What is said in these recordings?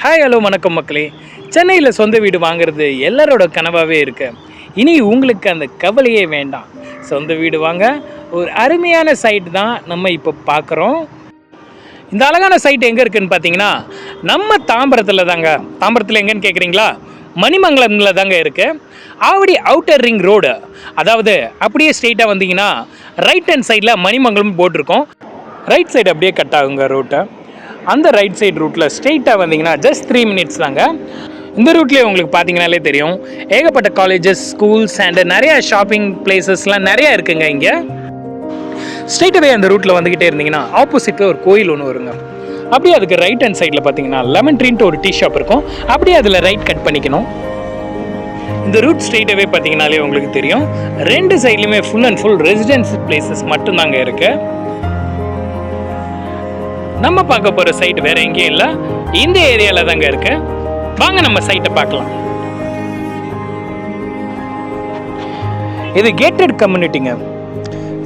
Hi hello வணக்கம் மக்களே. சென்னையில் சொந்த வீடு வாங்குறது எல்லாரோட கனவாகவே இருக்கு. இனி உங்களுக்கு அந்த கவலையே வேண்டாம். சொந்த வீடு வாங்க ஒரு அருமையான சைட் தான் நம்ம இப்போ பார்க்குறோம். இந்த அழகான சைட் எங்கே இருக்குதுன்னு பார்த்தீங்கன்னா நம்ம தாம்பரத்தில் தாங்க. தாம்பரத்தில் எங்கேன்னு கேட்குறீங்களா? மணிமங்கலமில் தாங்க இருக்குது. ஆவடி அவுட்டர் ரிங் ரோடு, அதாவது அப்படியே ஸ்ட்ரெயிட்டாக வந்தீங்கன்னா ரைட் ஹேண்ட் சைடில் மணிமங்கலம் போட்டிருக்கோம். ரைட் சைடு அப்படியே கட் ஆகுங்க ரூட்டை. அந்த ரைட் சைடு ரூட்டில் ஸ்ட்ரெயிட்டாக வந்தீங்கன்னா ஜஸ்ட் 3 minutes தாங்க. இந்த ரூட்லேயே உங்களுக்கு பார்த்தீங்கனாலே தெரியும், ஏகப்பட்ட காலேஜஸ், ஸ்கூல்ஸ் அண்டு நிறையா ஷாப்பிங் பிளேசஸ்லாம் நிறையா இருக்குங்க. இங்கே ஸ்ட்ரெயிட்டாகவே அந்த ரூட்டில் வந்துக்கிட்டே இருந்தீங்கன்னா ஆப்போசிட்டில் ஒரு கோயில் ஒன்று வருங்க. அப்படியே அதுக்கு ரைட் ஹேண்ட் சைடில் பார்த்தீங்கன்னா லெமன் ட்ரீன்ட்டு ஒரு டீ ஷாப் இருக்கும். அப்படியே அதில் ரைட் கட் பண்ணிக்கணும். இந்த ரூட் ஸ்ட்ரெயிட்டாகவே பார்த்தீங்கனாலே உங்களுக்கு தெரியும், 2 சைட்லையுமே full and full residency places மட்டும்தாங்க இருக்குது. நம்ம பார்க்க போகிற சைட் வேறு எங்கேயும் இல்லை, இந்த ஏரியாவில் தாங்க இருக்கு. வாங்க நம்ம சைட்டை பார்க்கலாம். இது கேட்டட் கம்யூனிட்டிங்க.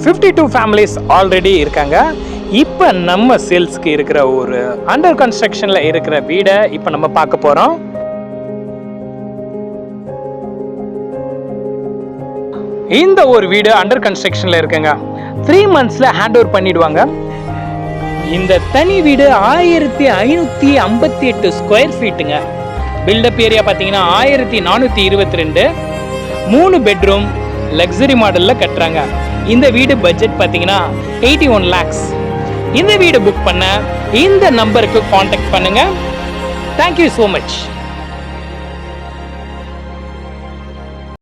52 ஃபேமிலிஸ் ஆல்ரெடி இருக்காங்க. இப்போ நம்ம சேல்ஸ்க்கு இருக்கிற ஒரு அண்டர் கன்ஸ்ட்ரக்ஷனில் இருக்கிற வீடை இப்போ நம்ம பார்க்க போகிறோம். இந்த ஒரு வீடு அண்டர் கன்ஸ்ட்ரக்ஷனில் இருக்குங்க. 3 months ஹேண்ட் ஓவர் பண்ணிடுவாங்க. இந்த தனி வீடு 1558 ஸ்கொயர் ஃபீட்டுங்க. பில்டப் ஏரியா பார்த்தீங்கன்னா 1422, 3 பெட்ரூம் லக்ஸரி மாடலில் கட்டுறாங்க. இந்த வீடு பட்ஜெட் பார்த்தீங்கன்னா 81 lakhs. இந்த வீடு புக் பண்ண இந்த நம்பருக்கு காண்டாக்ட் பண்ணுங்க. Thank you so much.